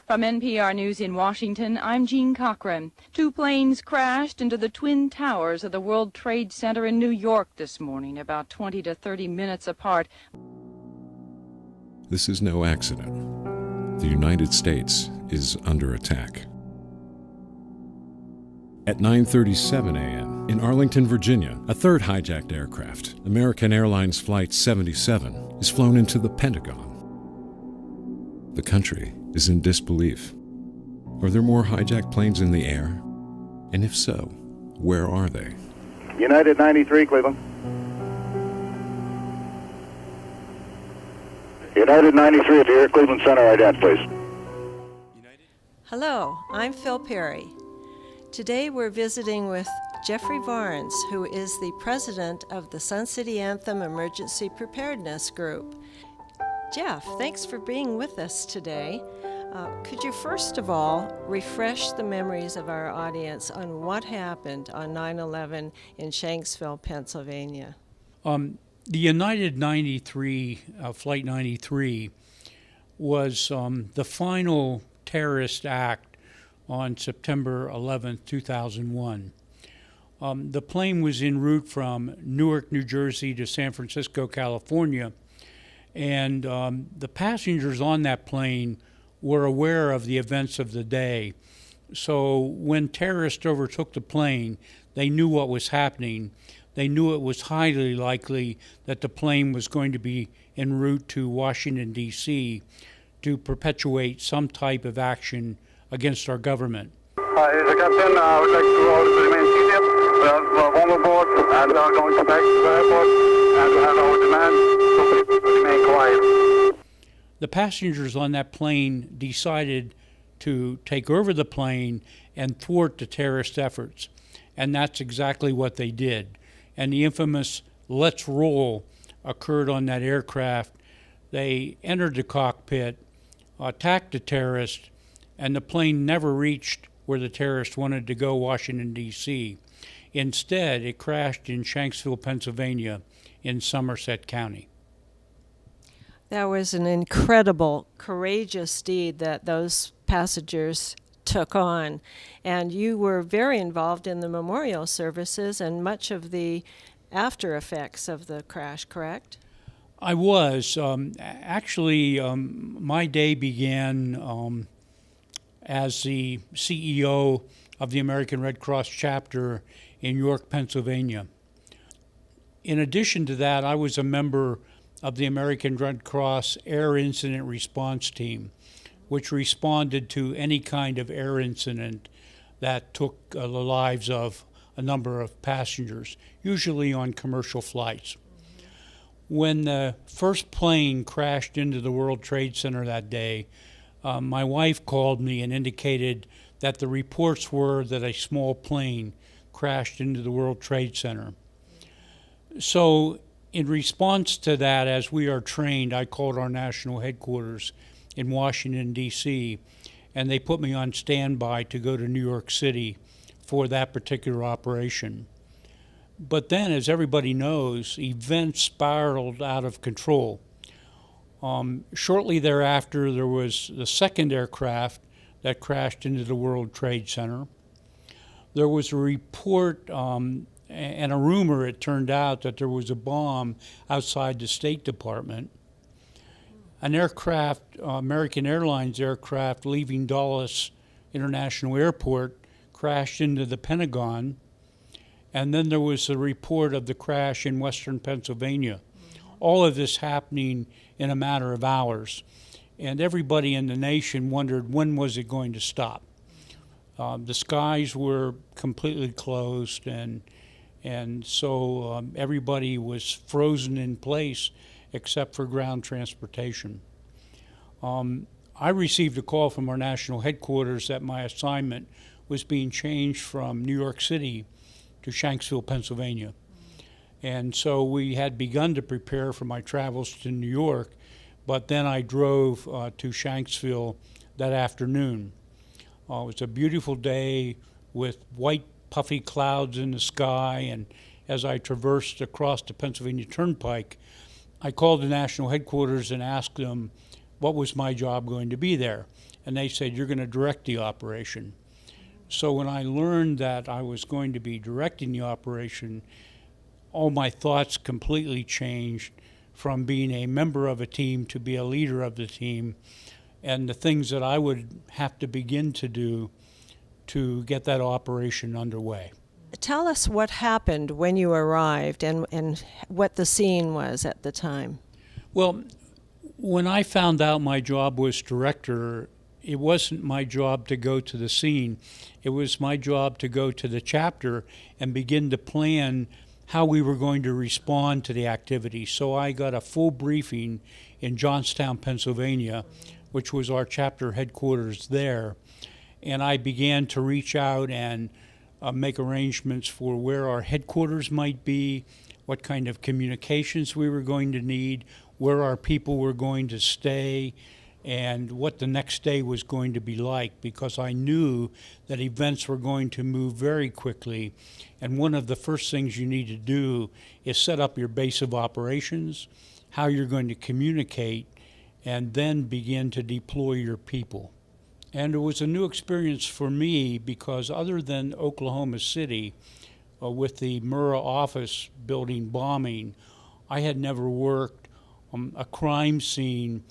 From NPR News in Washington, I'm Jean Cochran. Two planes crashed into the Twin Towers of the World Trade Center in New York this morning, about 20 to 30 minutes apart. This is no accident. The United States is under attack. At 9:37 a.m. in Arlington, Virginia, a third hijacked aircraft, American Airlines Flight 77, is flown into the Pentagon. The country is in disbelief. Are there more hijacked planes in the air? And if so, where are they? United 93, Cleveland. United 93 at the Air Cleveland Center, ident, please. Hello, I'm Phil Perry. Today we're visiting with Jeffrey Varnes, who is the president of the Sun City Anthem Emergency Preparedness Group. Jeff, thanks for being with us today. Could you first of all refresh the memories of our audience on what happened on 9/11 in Shanksville, Pennsylvania? The United 93, Flight 93, was the final terrorist act on September 11th, 2001. The plane was en route from Newark, New Jersey to San Francisco, California, and the passengers on that plane were aware of the events of the day. So when terrorists overtook the plane, they knew what was happening. They knew it was highly likely that the plane was going to be en route to Washington, D.C. to perpetuate some type of action against our government. The captain, I would like to order to remain seated. We are warm aboard and we are going to back to the airport and we have our demand to please remain quiet. The passengers on that plane decided to take over the plane and thwart the terrorist efforts. And that's exactly what they did. And the infamous "let's roll" occurred on that aircraft. They entered the cockpit, attacked the terrorist, and the plane never reached where the terrorist wanted to go, Washington, D.C. Instead, it crashed in Shanksville, Pennsylvania, in Somerset County. That was an incredible, courageous deed that those passengers took on. And you were very involved in the memorial services and much of the after effects of the crash, correct? I was. My day began as the CEO of the American Red Cross chapter in York, Pennsylvania. In addition to that, I was a member of the American Red Cross Air Incident Response Team, which responded to any kind of air incident that took the lives of a number of passengers, usually on commercial flights. When the first plane crashed into the World Trade Center that day, my wife called me and indicated that the reports were that a small plane crashed into the World Trade Center. So in response to that, as we are trained, I called our national headquarters in Washington, D.C., and they put me on standby to go to New York City for that particular operation. But then, as everybody knows, events spiraled out of control. Shortly thereafter, there was the second aircraft that crashed into the World Trade Center. There was a report and a rumor, it turned out, that there was a bomb outside the State Department. An aircraft, American Airlines aircraft leaving Dulles International Airport, crashed into the Pentagon. And then there was a report of the crash in western Pennsylvania. All of this happening in a matter of hours. And everybody in the nation wondered, when was it going to stop? The skies were completely closed, and so everybody was frozen in place except for ground transportation. I received a call from our national headquarters that my assignment was being changed from New York City to Shanksville, Pennsylvania. And so we had begun to prepare for my travels to New York, but then I drove to Shanksville that afternoon. It was a beautiful day with white puffy clouds in the sky, and as I traversed across the Pennsylvania Turnpike, I called the national headquarters and asked them what was my job going to be there? And they said, you're going to direct the operation. So when I learned that I was going to be directing the operation, all my thoughts completely changed from being a member of a team to be a leader of the team, and the things that I would have to begin to do to get that operation underway. Tell us what happened when you arrived and what the scene was at the time. Well, when I found out my job was director, it wasn't my job to go to the scene. It was my job to go to the chapter and begin to plan how we were going to respond to the activity. So I got a full briefing in Johnstown, Pennsylvania, which was our chapter headquarters there. And I began to reach out and make arrangements for where our headquarters might be, what kind of communications we were going to need, where our people were going to stay, and what the next day was going to be like, because I knew that events were going to move very quickly. And one of the first things you need to do is set up your base of operations, how you're going to communicate, and then begin to deploy your people. And it was a new experience for me because other than Oklahoma City, with the Murrah office building bombing, I had never worked a crime scene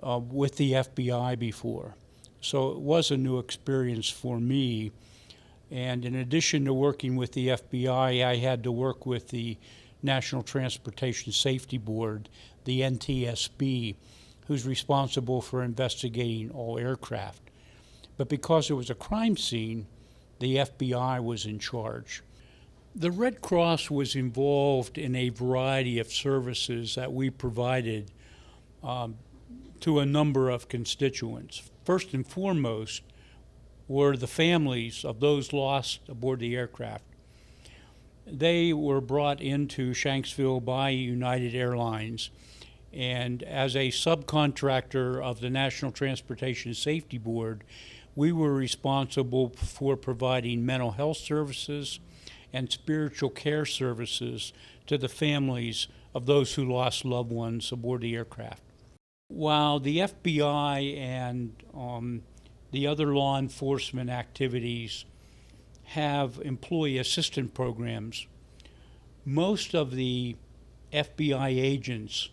with the FBI before. So it was a new experience for me. And in addition to working with the FBI, I had to work with the National Transportation Safety Board, the NTSB, who's responsible for investigating all aircraft. But because it was a crime scene, the FBI was in charge. The Red Cross was involved in a variety of services that we provided to a number of constituents. First and foremost were the families of those lost aboard the aircraft. They were brought into Shanksville by United Airlines, and as a subcontractor of the National Transportation Safety Board, we were responsible for providing mental health services and spiritual care services to the families of those who lost loved ones aboard the aircraft. While the FBI and the other law enforcement activities have employee assistance programs, most of the FBI agents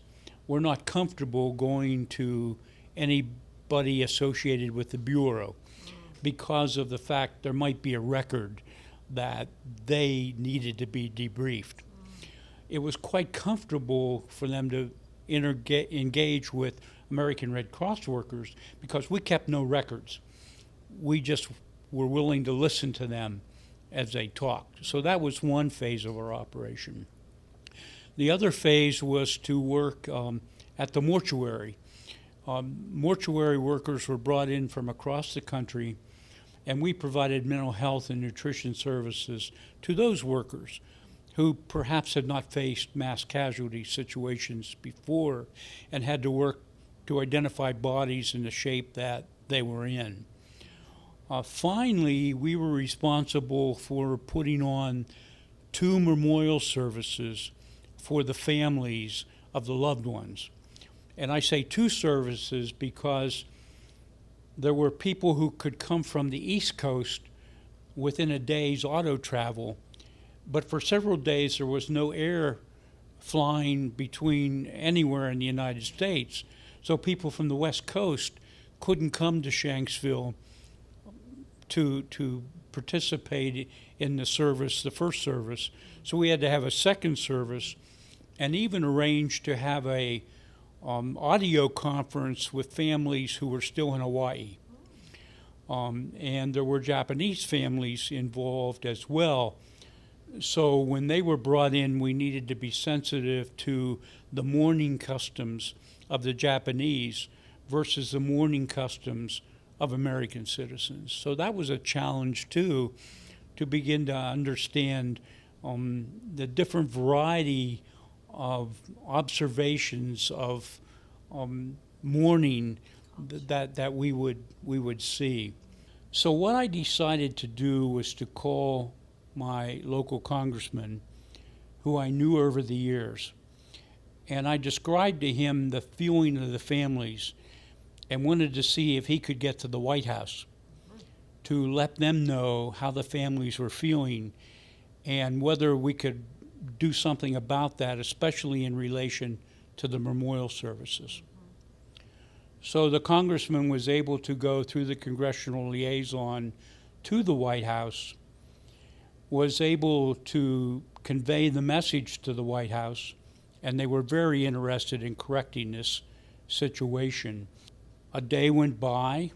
were not comfortable going to anybody associated with the Bureau because of the fact there might be a record that they needed to be debriefed. It was quite comfortable for them to engage with American Red Cross workers because we kept no records. We just were willing to listen to them as they talked. So that was one phase of our operation. The other phase was to work at the mortuary. Mortuary workers were brought in from across the country, and we provided mental health and nutrition services to those workers who perhaps had not faced mass casualty situations before and had to work to identify bodies in the shape that they were in. Finally, we were responsible for putting on 2 memorial services for the families of the loved ones. And I say 2 services because there were people who could come from the East Coast within a day's auto travel, but for several days there was no air flying between anywhere in the United States. So people from the West Coast couldn't come to Shanksville to participate in the service, the first service. So we had to have a second service and even arrange to have a audio conference with families who were still in Hawaii. And there were Japanese families involved as well. So when they were brought in, we needed to be sensitive to the mourning customs of the Japanese versus the mourning customs of American citizens. So that was a challenge too, to begin to understand the different variety of observations of mourning that we would see. So what I decided to do was to call my local congressman, who I knew over the years, and I described to him the feeling of the families and wanted to see if he could get to the White House to let them know how the families were feeling and whether we could do something about that, especially in relation to the memorial services. So the congressman was able to go through the congressional liaison to the White House, was able to convey the message to the White House, and they were very interested in correcting this situation. A day went by,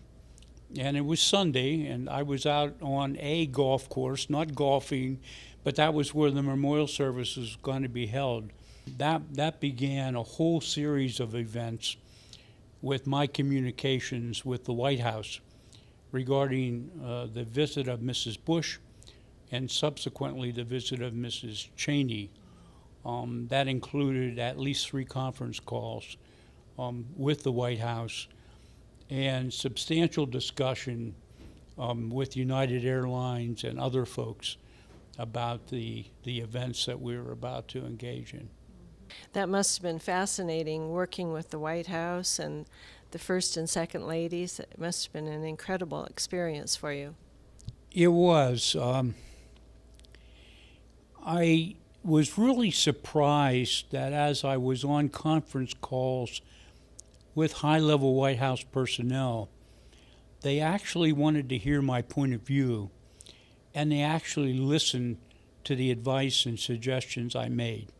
and it was Sunday, and I was out on a golf course, not golfing, but that was where the memorial service was going to be held. That began a whole series of events with my communications with the White House regarding the visit of Mrs. Bush and subsequently the visit of Mrs. Cheney. That included at least 3 conference calls with the White House and substantial discussion with United Airlines and other folks about the events that we were about to engage in. That must have been fascinating working with the White House and the first and second ladies. It must have been an incredible experience for you. It was. I was really surprised that as I was on conference calls with high-level White House personnel, they actually wanted to hear my point of view, and they actually listened to the advice and suggestions I made.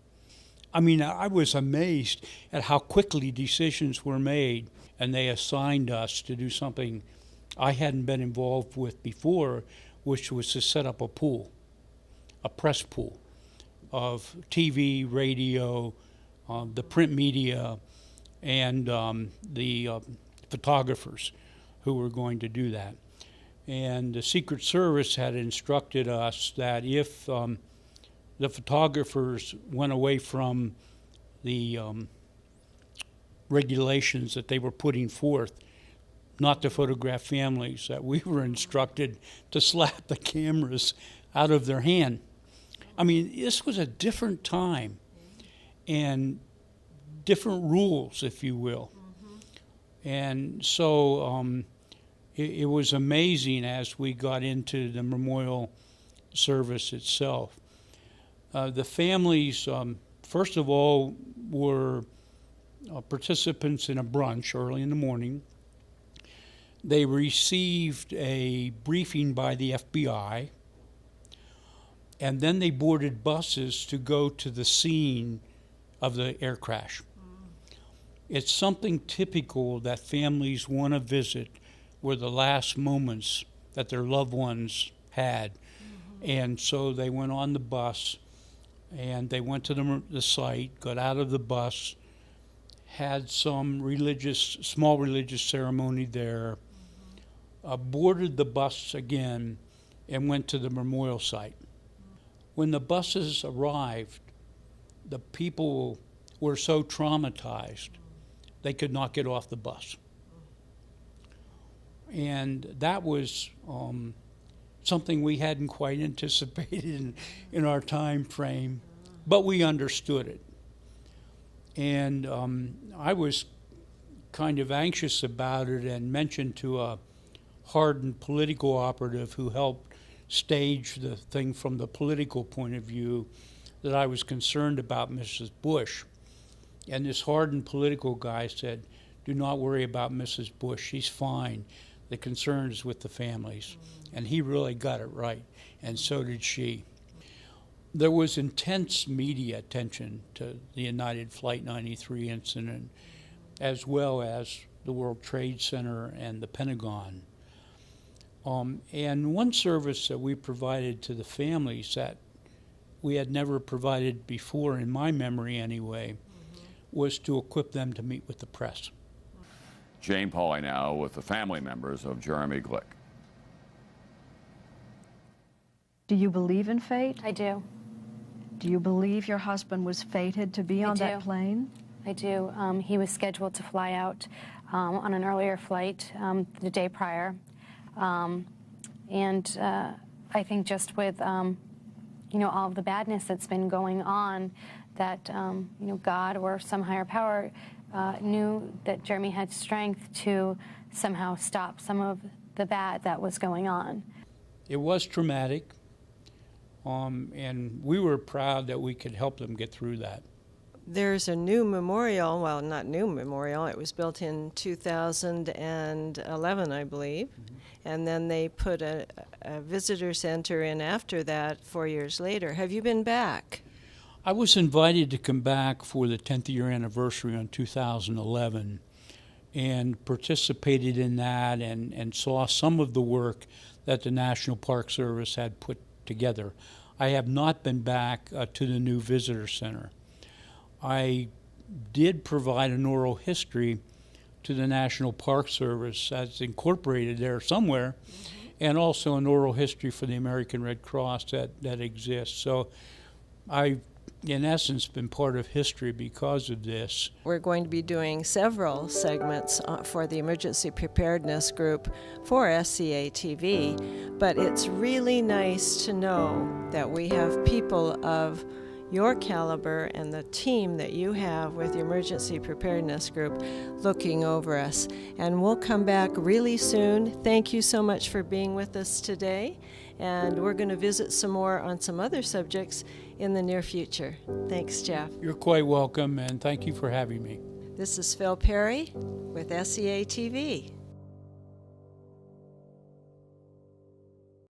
I mean, I was amazed at how quickly decisions were made, and they assigned us to do something I hadn't been involved with before, which was to set up a pool, a press pool of TV, radio, the print media, and the photographers who were going to do that. And the Secret Service had instructed us that if the photographers went away from the regulations that they were putting forth, not to photograph families, that we were instructed to slap the cameras out of their hand. I mean, this was a different time and different rules, if you will. And so it was amazing as we got into the memorial service itself. The families, first of all, were participants in a brunch early in the morning. They received a briefing by the FBI, and then they boarded buses to go to the scene of the air crash. It's something typical that families want to visit were the last moments that their loved ones had. And so they went on the bus, and they went to the site, got out of the bus, had some small religious ceremony there, boarded the bus again, and went to the memorial site. When the buses arrived, the people were so traumatized they could not get off the bus. And that was something we hadn't quite anticipated in our time frame, but we understood it. And I was kind of anxious about it and mentioned to a hardened political operative who helped stage the thing from the political point of view that I was concerned about Mrs. Bush. And this hardened political guy said, "Do not worry about Mrs. Bush, she's fine. The concern is with the families." And he really got it right, and so did she. There was intense media attention to the United Flight 93 incident, as well as the World Trade Center and the Pentagon. And one service that we provided to the families that we had never provided before, in my memory anyway, was to equip them to meet with the press. Jane Pauley now with the family members of Jeremy Glick. Do you believe in fate? I do. Do you believe your husband was fated to be on that plane? I do. He was scheduled to fly out on an earlier flight the day prior. And I think just with, all of the badness that's been going on, that, God or some higher power knew that Jeremy had strength to somehow stop some of the bad that was going on. It was traumatic, and we were proud that we could help them get through that. There's a new memorial, well, not new memorial, it was built in 2011, I believe, and then they put a visitor center in after that 4 years later. Have you been back? I was invited to come back for the 10th year anniversary on 2011 and participated in that and saw some of the work that the National Park Service had put together. I have not been back to the new visitor center. I did provide an oral history to the National Park Service that's incorporated there somewhere, and also an oral history for the American Red Cross that exists. So I've, in essence, been part of history because of this. We're going to be doing several segments for the Emergency Preparedness Group for SCA TV, but it's really nice to know that we have people of your caliber and the team that you have with the Emergency Preparedness Group looking over us. And we'll come back really soon. Thank you so much for being with us today. And we're going to visit some more on some other subjects in the near future. Thanks, Jeff. You're quite welcome, and thank you for having me. This is Phil Perry with SCA TV.